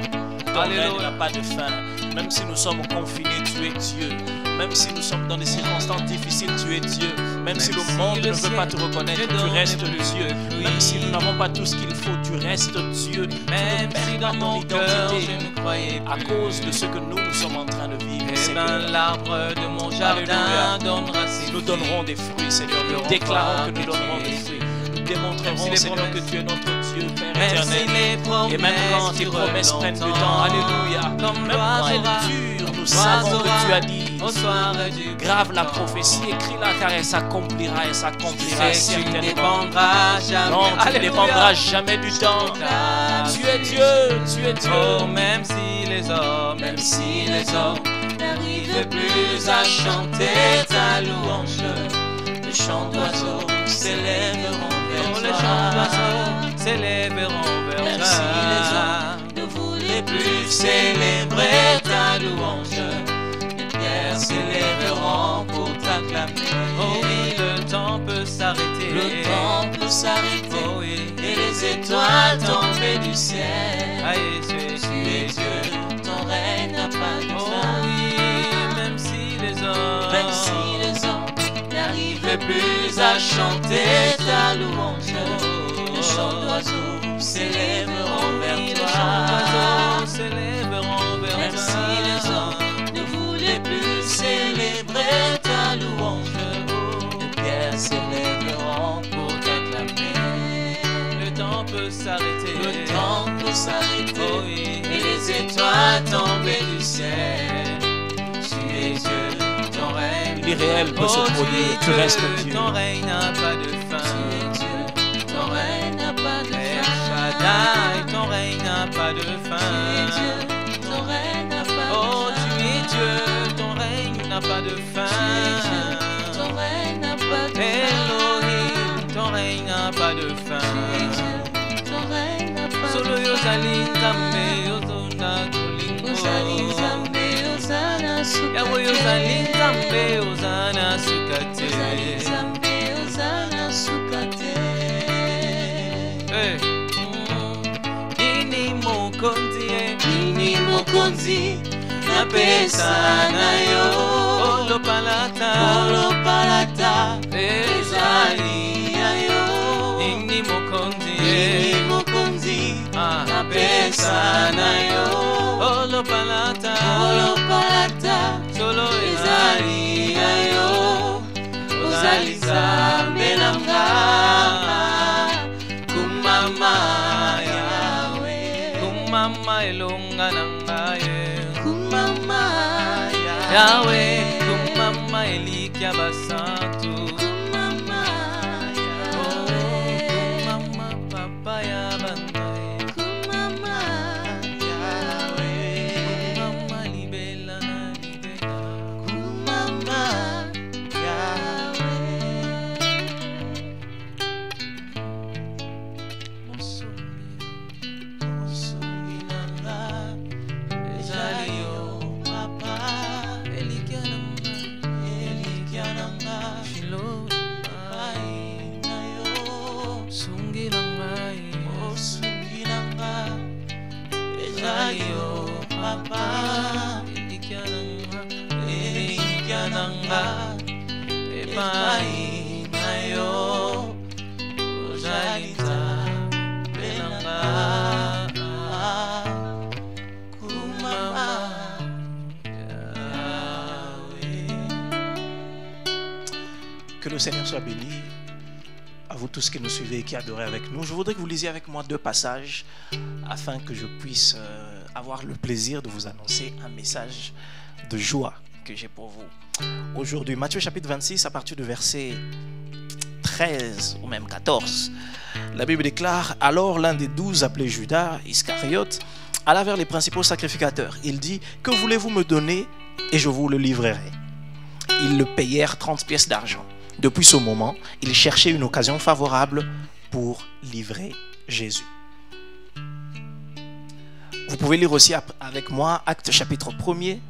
S1: Ton règne n'a pas de fin. Même si nous sommes confinés, tu es Dieu. Même si nous sommes dans des circonstances difficiles, tu es Dieu. Même si le monde ne veut pas te reconnaître, tu restes Dieu. Même si nous n'avons pas tout ce qu'il faut, tu restes Dieu.
S2: Même si dans mon cœur je ne croyais plus,
S1: à cause de ce que nous sommes en train de vivre, Seigneur.
S2: L'arbre de mon jardin donnera ses fruits.
S1: Nous donnerons des fruits, Seigneur. Nous déclarons que nous donnerons des fruits. Nous démontrerons, Seigneur, que tu es notre Dieu, Père éternel. Et même quand tes promesses prennent du temps, alléluia, même quand elles durent, nous savons que tu as dit. Grave la prophétie, écris-la car elle s'accomplira certainement.
S2: Tu ne dépendras jamais.
S1: Non, tu ne dépendras jamais du temps. Tu es Dieu.
S2: Oh, même si les hommes
S1: n'arrivent plus à chanter ta louange, les chants d'oiseaux s'élèveront vers toi.
S2: Les chants d'oiseaux s'élèveront vers toi.
S1: Même si les hommes ne voulaient plus célébrer ta louange, les pierres s'élèveront pour t'acclamer.
S2: Oh oui, le temps peut s'arrêter. Oh oui.
S1: Et les étoiles tombées du ciel.
S2: Aïe,
S1: tu es Dieu, ton règne n'a pas de fin.
S2: Oh oui, même si les hommes
S1: n'arrivaient plus à chanter ta louange, les chants d'oiseaux s'élèveront vers toi. Même si les hommes ne voulaient plus célébrer ta louange, les pierres s'élèveront pour t'acclamer.
S2: Le temps peut s'arrêter.
S1: Oh oui. Et les étoiles tombées du ciel. Tu es Dieu, ton règne. L'irréel peut se produire, tu restes Dieu.
S2: Ton règne n'a pas de fin.
S1: Tu es Dieu, ton règne n'a pas de fin.
S2: Shaddai, ton règne n'a pas de fin.
S1: Tu es Dieu, ton règne n'a pas de fin.
S2: Oh, tu es Dieu, ton règne n'a pas de fin.
S1: Tu es Dieu, ton règne n'a pas de fin.
S2: Elohim, ton règne n'a pas de fin.
S1: Tu es Dieu, ton règne n'a pas de fin.
S2: Solo yozali nzambe yozona kolingo. Yahweh yozali nzambe yozana sukate. Ini mokonzi napesa na yo. Olopalata ezali ya yo. Ini mokonzi napesa na yo. Olopalata solo ezali ya yo. Ozali nzambe na nga kumama Yahweh. Kumama elonga na ngaye.
S1: Kumama
S2: Yahweh, kumama elikya basantu.
S1: Kumama
S2: Yahweh, kumama papa ya banaye.
S1: Kumama Yahweh,
S2: Kumama libela na libela.
S1: Kumama Yahweh. Mosumi nanga ezali yo papa.
S2: Elikya na nga.
S1: Elikya nanga
S2: Shiloh epai na yo ozalita belanga kumama Yahweh.
S1: Que le Seigneur soit béni. À vous tous qui nous suivez et qui adorez avec nous, je voudrais que vous lisiez avec moi 2 passages afin que je puisse avoir le plaisir de vous annoncer un message de joie que j'ai pour vous aujourd'hui. Matthieu chapitre 26 à partir du verset 13 ou même 14. La Bible déclare: alors l'un des 12 appelé Judas Iscariote alla vers les principaux sacrificateurs. Il dit: que voulez-vous me donner et je vous le livrerai. Ils le payèrent 30 pièces d'argent. Depuis ce moment, il cherchait une occasion favorable pour livrer Jésus. Vous pouvez lire aussi avec moi Actes chapitre 1er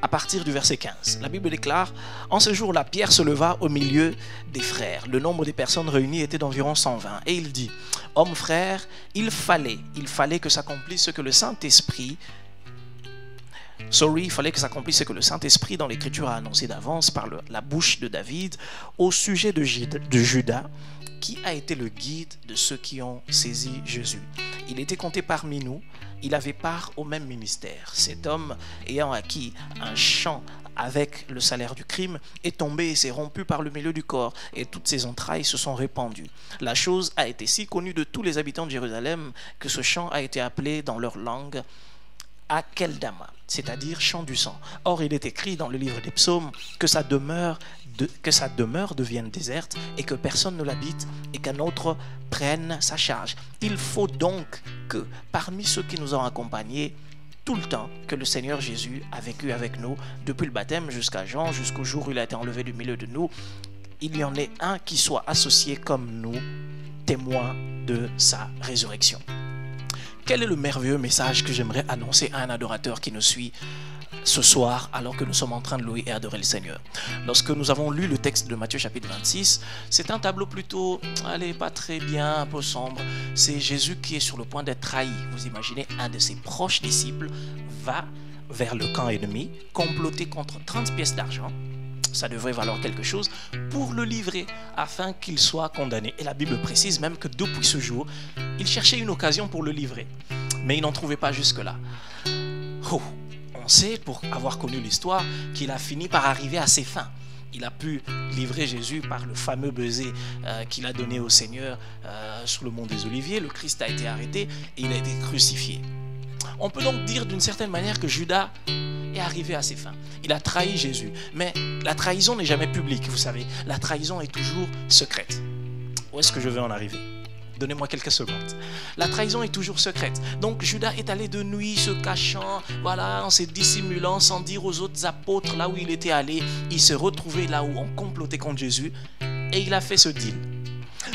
S1: à partir du verset 15. La Bible déclare: en ce jour-là, Pierre se leva au milieu des frères. Le nombre des personnes réunies était d'environ 120. Et il dit: hommes frères, il fallait que s'accomplisse ce que le Saint-Esprit dans l'Écriture a annoncé d'avance par la bouche de David au sujet de Judas, qui a été le guide de ceux qui ont saisi Jésus. Il était compté parmi nous, il avait part au même ministère. Cet homme, ayant acquis un champ avec le salaire du crime, est tombé et s'est rompu par le milieu du corps, et toutes ses entrailles se sont répandues. La chose a été si connue de tous les habitants de Jérusalem que ce champ a été appelé dans leur langue Akeldama, c'est-à-dire champ du sang. Or, il est écrit dans le livre des psaumes que sa demeure devienne déserte et que personne ne l'habite et qu'un autre prenne sa charge. Il faut donc que parmi ceux qui nous ont accompagnés tout le temps que le Seigneur Jésus a vécu avec nous, depuis le baptême jusqu'à Jean, jusqu'au jour où il a été enlevé du milieu de nous, il y en ait un qui soit associé comme nous, témoin de sa résurrection. Quel est le merveilleux message que j'aimerais annoncer à un adorateur qui nous suit ce soir alors que nous sommes en train de louer et adorer le Seigneur? Lorsque nous avons lu le texte de Matthieu chapitre 26, c'est un tableau plutôt, pas très bien, un peu sombre. C'est Jésus qui est sur le point d'être trahi. Vous imaginez, un de ses proches disciples va vers le camp ennemi, comploter contre 30 pièces d'argent. Ça devrait valoir quelque chose pour le livrer afin qu'il soit condamné. Et la Bible précise même que depuis ce jour, il cherchait une occasion pour le livrer. Mais il n'en trouvait pas jusque-là. On sait, pour avoir connu l'histoire, qu'il a fini par arriver à ses fins. Il a pu livrer Jésus par le fameux baiser qu'il a donné au Seigneur sur le mont des Oliviers. Le Christ a été arrêté et il a été crucifié. On peut donc dire d'une certaine manière que Judas est arrivé à ses fins. Il a trahi Jésus. Mais la trahison n'est jamais publique, vous savez. La trahison est toujours secrète. Où est-ce que je vais en arriver? Donnez-moi quelques secondes. La trahison est toujours secrète. Donc Judas est allé de nuit se cachant, en se dissimulant, sans dire aux autres apôtres là où il était allé. Il s'est retrouvé là où on complotait contre Jésus et il a fait ce deal.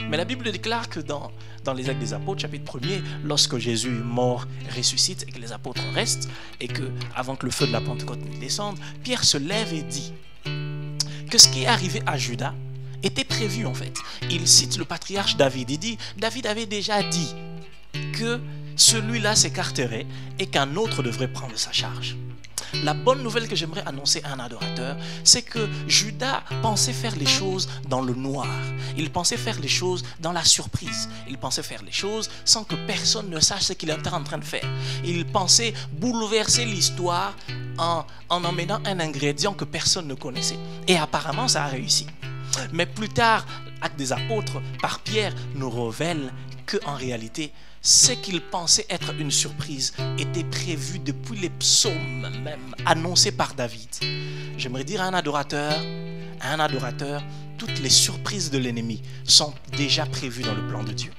S1: Mais la Bible déclare que dans les Actes des Apôtres, chapitre 1er, lorsque Jésus mort, ressuscite et que les apôtres restent, et que avant que le feu de la Pentecôte ne descende, Pierre se lève et dit que ce qui est arrivé à Judas était prévu en fait. Il cite le patriarche David. Il dit, David avait déjà dit que celui-là s'écarterait et qu'un autre devrait prendre sa charge. La bonne nouvelle que j'aimerais annoncer à un adorateur, c'est que Judas pensait faire les choses dans le noir. Il pensait faire les choses dans la surprise. Il pensait faire les choses sans que personne ne sache ce qu'il était en train de faire. Il pensait bouleverser l'histoire en emmenant un ingrédient que personne ne connaissait. Et apparemment, ça a réussi. Mais plus tard, Actes des Apôtres, par Pierre, nous révèle qu'en réalité, ce qu'il pensait être une surprise était prévu depuis les psaumes même, annoncés par David. J'aimerais dire à un adorateur, toutes les surprises de l'ennemi sont déjà prévues dans le plan de Dieu.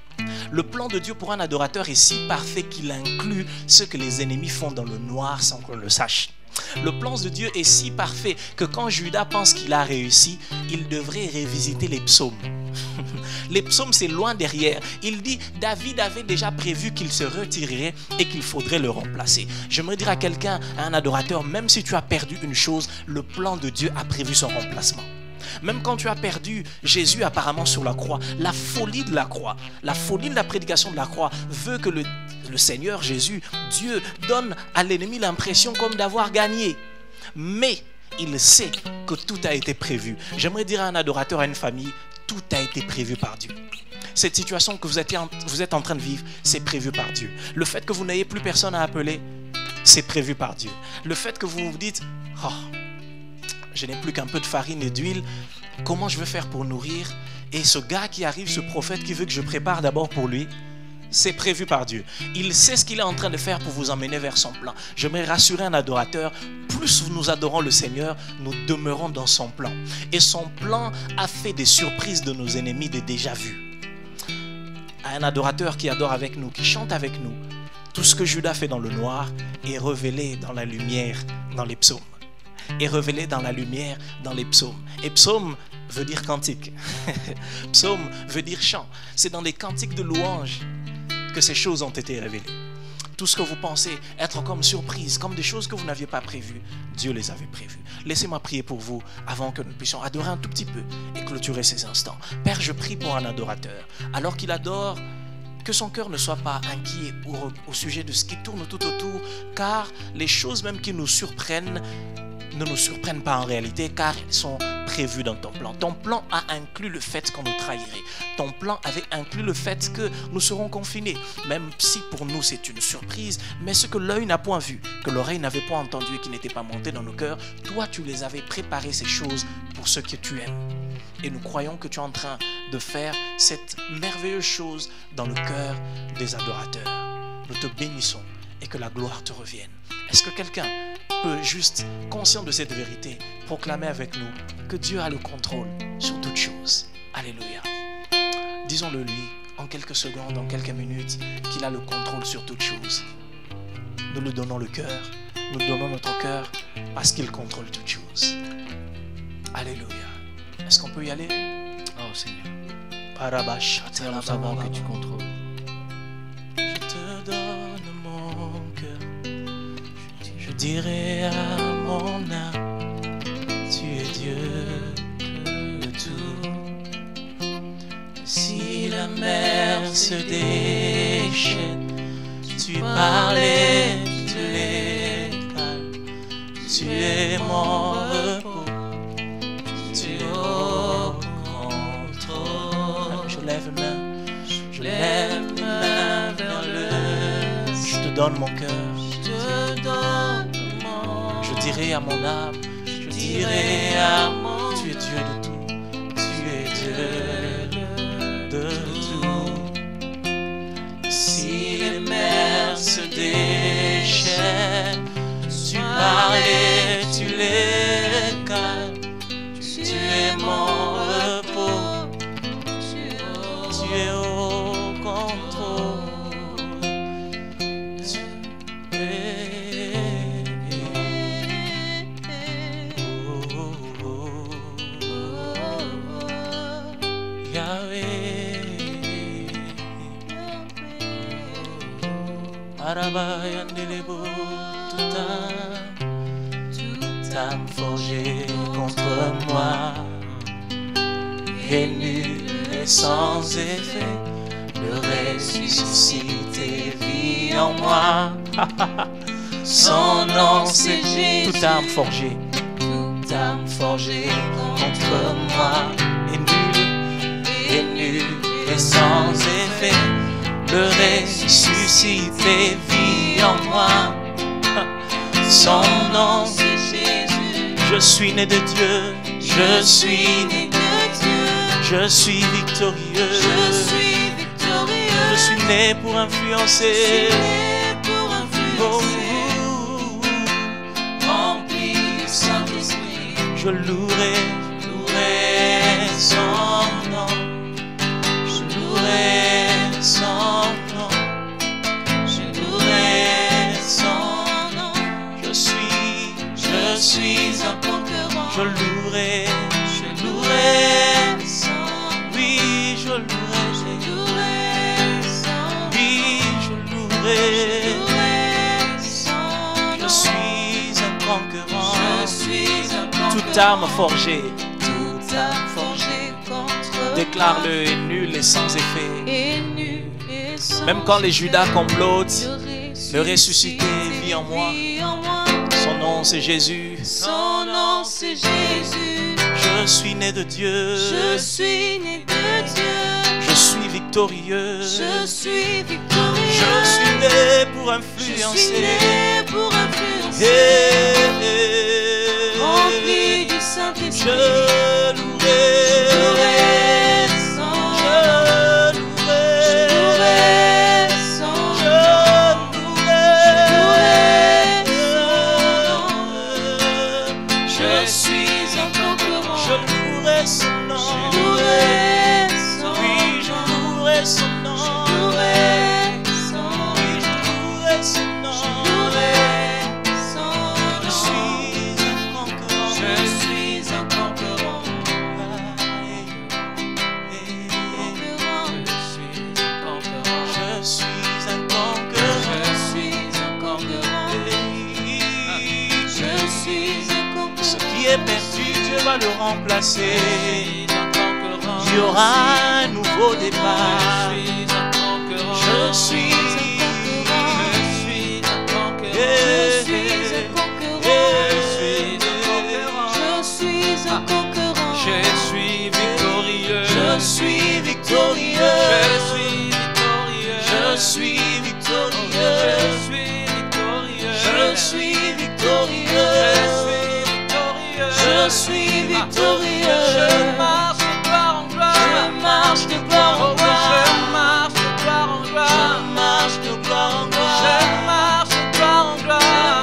S1: Le plan de Dieu pour un adorateur est si parfait qu'il inclut ce que les ennemis font dans le noir sans qu'on le sache. Le plan de Dieu est si parfait que quand Judas pense qu'il a réussi, il devrait revisiter les psaumes. Les psaumes, c'est loin derrière. Il dit, David avait déjà prévu qu'il se retirerait et qu'il faudrait le remplacer. J'aimerais dire à quelqu'un, à un adorateur, même si tu as perdu une chose, le plan de Dieu a prévu son remplacement. Même quand tu as perdu Jésus apparemment sur la croix, la folie de la croix, la folie de la prédication de la croix veut que le Seigneur Jésus, Dieu, donne à l'ennemi l'impression comme d'avoir gagné. Mais Il sait que tout a été prévu. J'aimerais dire à un adorateur, à une famille, tout a été prévu par Dieu. Cette situation que vous êtes en train de vivre, c'est prévu par Dieu. Le fait que vous n'ayez plus personne à appeler, c'est prévu par Dieu. Le fait que vous vous dites, oh, je n'ai plus qu'un peu de farine et d'huile, comment je vais faire pour nourrir? Et ce gars qui arrive, ce prophète qui veut que je prépare d'abord pour lui, c'est prévu par Dieu. Il sait ce qu'il est en train de faire pour vous emmener vers son plan. J'aimerais rassurer un adorateur, plus nous adorons le Seigneur, nous demeurons dans son plan. Et son plan a fait des surprises de nos ennemis, des déjà-vus. Un adorateur qui adore avec nous, qui chante avec nous, tout ce que Judas fait dans le noir est révélé dans la lumière, dans les psaumes. Est révélé dans la lumière, dans les psaumes. Et psaume veut dire cantique. Psaume veut dire chant. C'est dans les cantiques de louange que ces choses ont été révélées. Tout ce que vous pensez être comme surprise, comme des choses que vous n'aviez pas prévues, Dieu les avait prévues. Laissez-moi prier pour vous avant que nous puissions adorer un tout petit peu et clôturer ces instants. Père, je prie pour un adorateur. Alors qu'il adore, que son cœur ne soit pas inquiet au sujet de ce qui tourne tout autour, car les choses même qui nous surprennent ne nous surprennent pas en réalité, car elles sont prévues dans ton plan. Ton plan a inclus le fait qu'on nous trahirait. Ton plan avait inclus le fait que nous serons confinés. Même si pour nous c'est une surprise, mais ce que l'œil n'a point vu, que l'oreille n'avait pas entendu et qui n'était pas monté dans nos cœurs, toi tu les avais préparées ces choses pour ceux que tu aimes. Et nous croyons que tu es en train de faire cette merveilleuse chose dans le cœur des adorateurs. Nous te bénissons et que la gloire te revienne. Est-ce que quelqu'un peut, juste conscient de cette vérité, proclamer avec nous que Dieu a le contrôle sur toutes choses? Alléluia. Disons-le lui en quelques secondes, en quelques minutes, qu'il a le contrôle sur toutes choses. Nous lui donnons le cœur, nous donnons notre cœur parce qu'il contrôle toutes choses. Alléluia. Est-ce qu'on peut y aller?
S2: Oh Seigneur,
S1: Seigneur,
S2: nous savons que tu contrôles.
S1: Je te donne mon cœur. Je dirai à mon âme, tu es Dieu de tout. Si la mer se déchaîne, tu parlais, tu les calmes. Tu es mon repos, tu es au contrôle. Je lève mes mains vers le. Je te donne mon cœur. Je dirai à mon âme, je dirai à mon. Tu es Dieu de tout, tu es Dieu de tout. Si les mers se déchaînent, tu parlais, tu les calmes. Tu es mon repos, tu es au contrôle. Toute âme forgée contre moi est nulle et sans effet, le ressuscité vit en moi. Son nom c'est Jésus. Toute âme forgée contre moi est nulle et sans effet, le ressuscité vit en moi. Son nom c'est Jésus. Je suis né de Dieu, je suis né de Dieu. Je suis victorieux, je suis né pour influencer. Oh, rempli du Saint-Esprit, je louerai son nom. Je louerai son nom. Je louerai son nom. Je suis un conquérant. Je louerai son nom. Oui, je louerai son nom. Oui, je louerai son nom. Je suis un conquérant. Toute arme forgée contre déclare-le est nul et sans effet. Même quand les Judas complotent, le ressuscité vit en moi. Son Son nom c'est Jésus.
S3: Son nom c'est Jésus.
S1: Je suis né de Dieu.
S3: Je suis né de Dieu.
S1: Je suis victorieux.
S3: Je suis victorieux.
S1: Je suis né pour influencer.
S3: Je suis né pour influencer. Rempli du Saint-Esprit.
S1: Je louerai
S3: son nom.
S1: Perdu, Dieu va le remplacer. Il y aura un nouveau départ. Je suis un conquérant. Je suis un conquérant.
S2: Je suis victorieux.
S1: Je suis victorieux.
S2: Je suis victorieux.
S1: Je suis victorieux. Je suis victorieux.
S2: Je marche de gloire en gloire.
S1: Je marche de gloire en gloire.
S2: Je marche de gloire en gloire.
S1: Je marche de gloire en gloire.
S2: Je marche de gloire en gloire.
S1: Je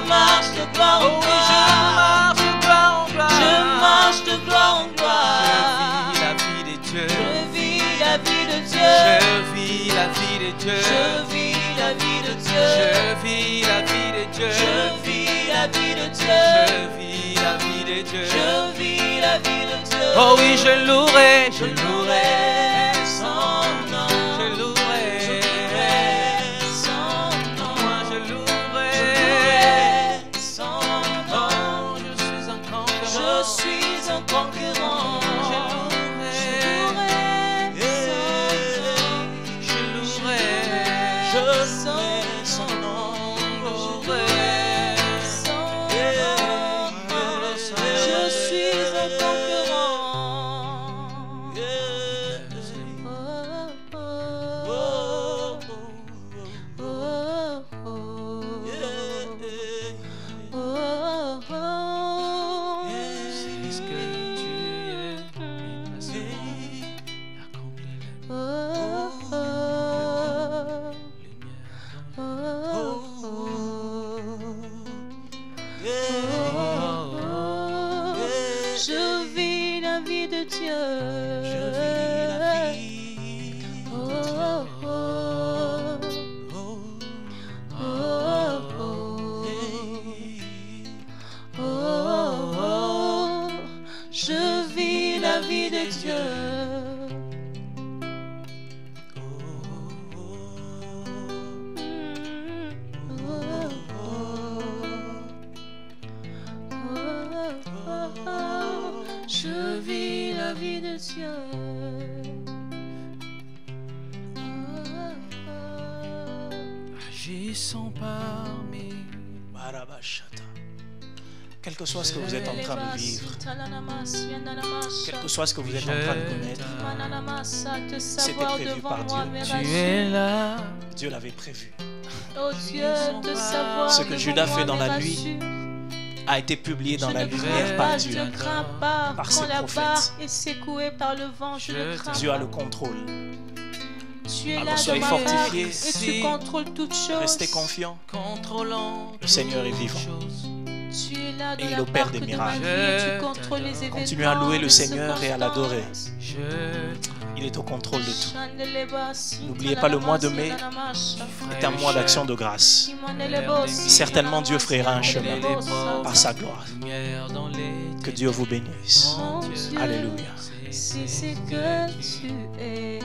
S1: marche de gloire en gloire.
S2: Je marche de gloire en gloire.
S1: Je marche de gloire en gloire.
S2: Je vis la vie de Dieu.
S1: Je vis la vie de Dieu.
S2: Je vis la vie de Dieu.
S1: Je vis la vie de Dieu.
S2: Je vis la vie de Dieu.
S1: Je vis la vie de Dieu.
S2: Je vis la vie de Dieu.
S1: Je vis la vie de Dieu.
S2: Oh oui, je louerai.
S1: Je louerai son nom.
S2: Je louerai
S1: son nom.
S2: Moi je louerai
S1: son nom.
S2: Je suis un conquérant.
S1: Je suis un conquérant.
S2: Je louerai
S1: son nom. Je suis un conquérant. Je vis la vie de Dieu. Je vis la vie. Je vis la vie de Dieu. Je vis la vie de Dieu.
S2: Agissons parmi.
S1: Quel que soit ce que vous êtes en train de vivre, quel que soit ce que vous êtes en train de connaître, c'était prévu par Dieu.
S2: Tu es là.
S1: Dieu l'avait prévu.
S3: Oh Dieu, de savoir
S1: Ce que Judas fait dans la nuit a été publié dans la lumière par Dieu,
S3: je ne crains pas
S1: par
S3: quand
S1: ses
S3: la barre
S1: prophètes.
S3: est secouée par le vent, je ne crains
S1: Dieu a
S3: pas.
S1: le contrôle.
S3: Tu es
S1: Alors
S3: là
S1: soyez
S3: dans ma
S1: fortifiés.
S3: barque et tu contrôles toutes choses.
S1: Restez confiants.
S2: Contrôlant.
S1: Le Seigneur est vivant.
S3: Tu es là dans
S1: Et il
S3: la
S1: opère
S3: barque
S1: des
S3: de ma
S1: miracles.
S3: vie et tu contrôles les événements.
S1: Continuez à louer le
S3: les
S1: Seigneur et à l'adorer.
S3: circonstances.
S1: Il est au contrôle de tout. N'oubliez pas, le mois de mai est un mois d'action de grâce. Certainement Dieu frayera un chemin par sa gloire. Que Dieu vous bénisse. Alléluia.
S3: Si c'est que tu es,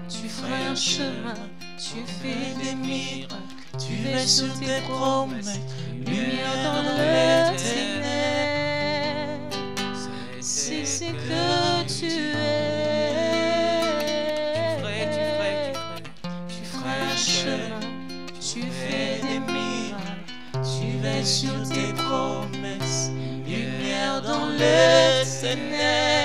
S3: tu ferais un chemin, tu fais des miracles, tu es sur tes promesses, lumière dans le ténèbres. Si c'est que tu es, tu ferais un chemin, tu fais des miracles. dans les ténèbres.